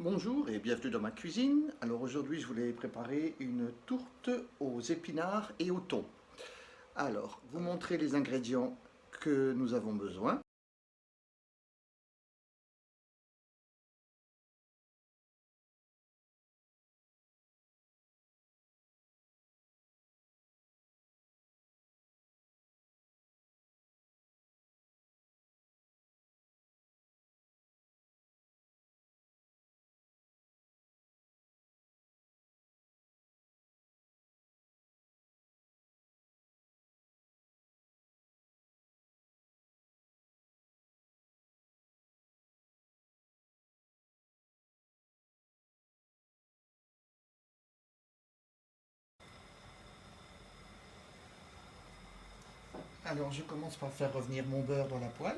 Bonjour et bienvenue dans ma cuisine. Alors aujourd'hui je voulais préparer une tourte aux épinards et au thon. Alors, vous montrer les ingrédients que nous avons besoin. Alors je commence par faire revenir mon beurre dans la poêle.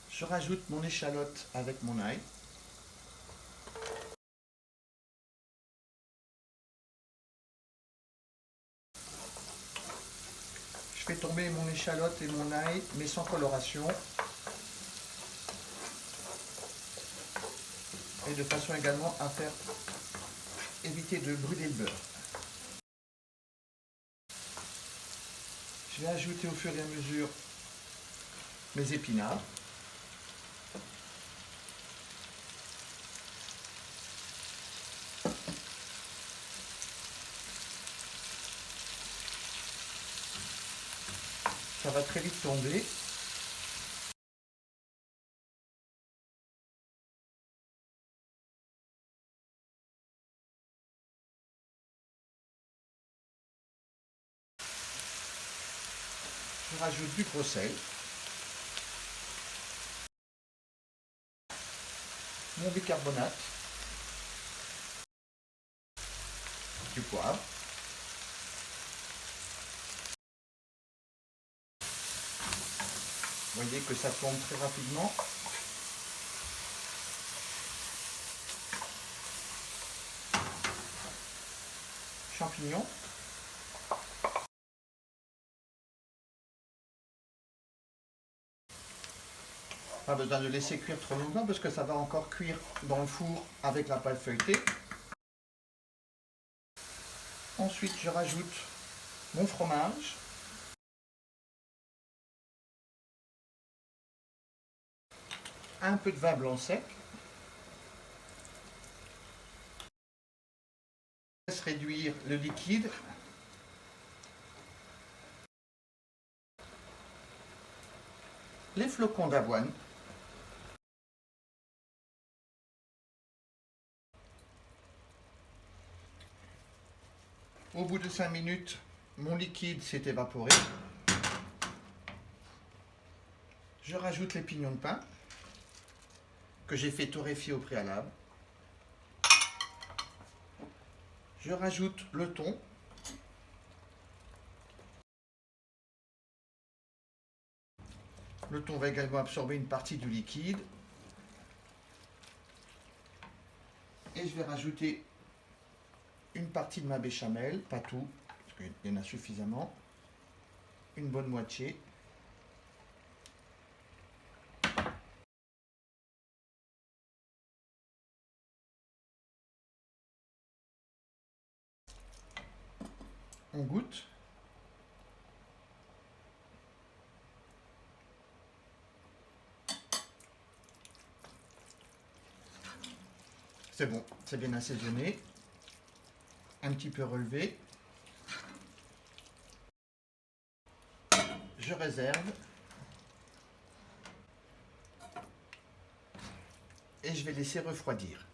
Je rajoute mon échalote avec mon ail. Je fais tomber mon échalote et mon ail, mais sans coloration. Et de façon également à faire éviter de brûler le beurre. Je vais ajouter au fur et à mesure mes épinards. Ça va très vite tomber. Je rajoute du gros sel, mon bicarbonate, du poivre. Vous voyez que ça tombe très rapidement. Champignons. Pas besoin de laisser cuire trop longtemps parce que ça va encore cuire dans le four avec la pâte feuilletée. Ensuite, je rajoute mon fromage. Un peu de vin blanc sec. Je laisse réduire le liquide. Les flocons d'avoine. Au bout de 5 minutes, mon liquide s'est évaporé. Je rajoute les pignons de pain que j'ai fait torréfier au préalable. Je rajoute le thon. Le thon va également absorber une partie du liquide. Et je vais rajouter une partie de ma béchamel, pas tout, parce qu'il y en a suffisamment. Une bonne moitié. On goûte. C'est bon, c'est bien assaisonné. Un petit peu relevé. Je réserve. Et je vais laisser refroidir.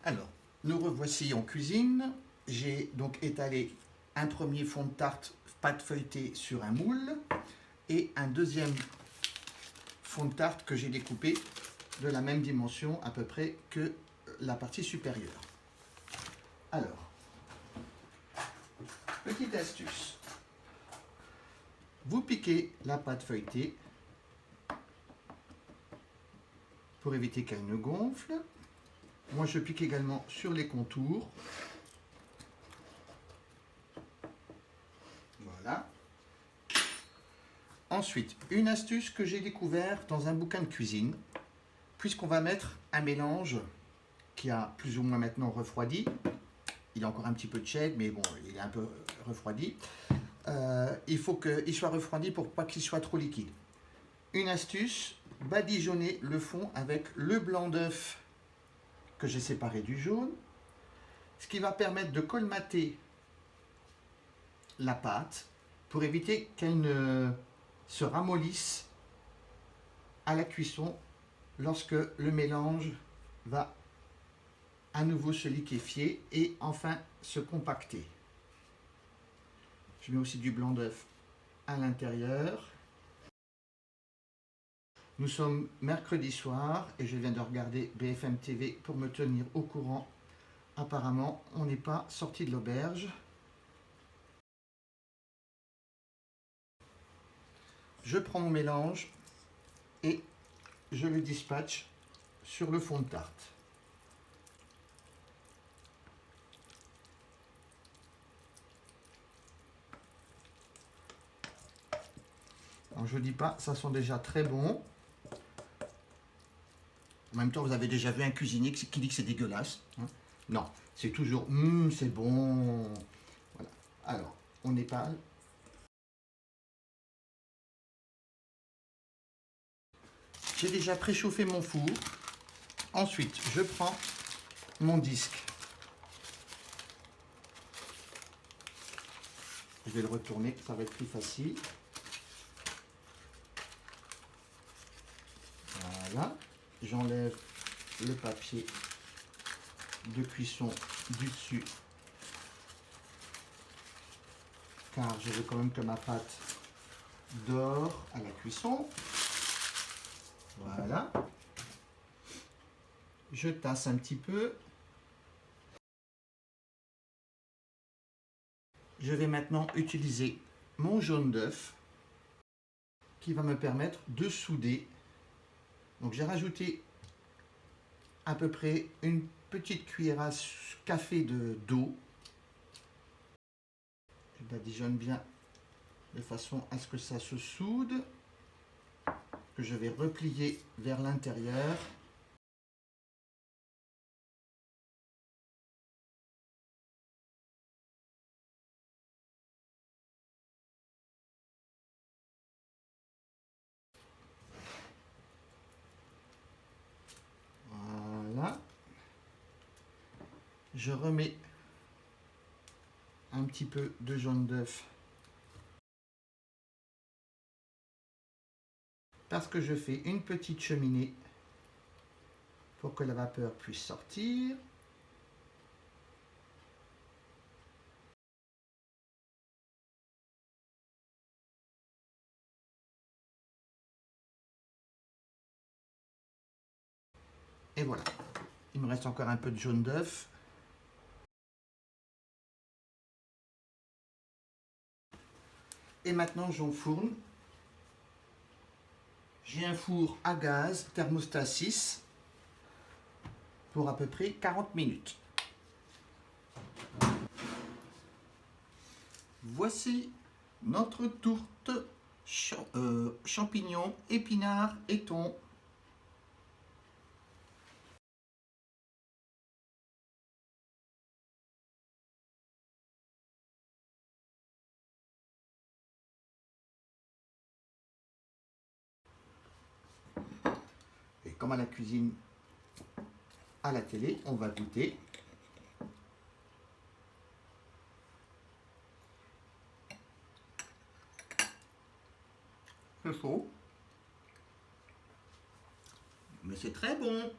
Alors, nous revoici en cuisine. J'ai donc étalé un premier fond de tarte pâte feuilletée sur un moule et un deuxième fond de tarte que j'ai découpé de la même dimension à peu près que la partie supérieure. Alors, petite astuce. Vous piquez la pâte feuilletée pour éviter qu'elle ne gonfle. Moi, je pique également sur les contours. Voilà. Ensuite, une astuce que j'ai découverte dans un bouquin de cuisine, puisqu'on va mettre un mélange qui a plus ou moins maintenant refroidi. Il a encore un petit peu de chèvre, mais bon, il est un peu refroidi. Il faut qu'il soit refroidi pour pas qu'il soit trop liquide. Une astuce, badigeonner le fond avec le blanc d'œuf que j'ai séparé du jaune, ce qui va permettre de colmater la pâte pour éviter qu'elle ne se ramollisse à la cuisson lorsque le mélange va à nouveau se liquéfier et enfin se compacter. Je mets aussi du blanc d'œuf à l'intérieur. Nous sommes mercredi soir et je viens de regarder BFM TV pour me tenir au courant. Apparemment, on n'est pas sorti de l'auberge. Je prends mon mélange et je le dispatche sur le fond de tarte. Alors, je ne dis pas, ça sent déjà très bon. En même temps, vous avez déjà vu un cuisinier qui dit que c'est dégueulasse. Hein? Non, c'est toujours c'est bon. Voilà. Alors, on épale. J'ai déjà préchauffé mon four. Ensuite, je prends mon disque. Je vais le retourner, ça va être plus facile. Voilà. J'enlève le papier de cuisson du dessus, car je veux quand même que ma pâte dore à la cuisson. Voilà. Je tasse un petit peu. Je vais maintenant utiliser mon jaune d'œuf qui va me permettre de souder. Donc j'ai rajouté à peu près une petite cuillère à café d'eau. Je badigeonne bien de façon à ce que ça se soude, que je vais replier vers l'intérieur. Voilà. Je remets un petit peu de jaune d'œuf parce que je fais une petite cheminée pour que la vapeur puisse sortir. Et voilà, il me reste encore un peu de jaune d'œuf. Et maintenant j'enfourne. J'ai un four à gaz thermostat 6 pour à peu près 40 minutes. Voici notre tourte champignons, épinards et thon. Et comme à la cuisine, à la télé, on va goûter. C'est chaud, mais c'est très bon.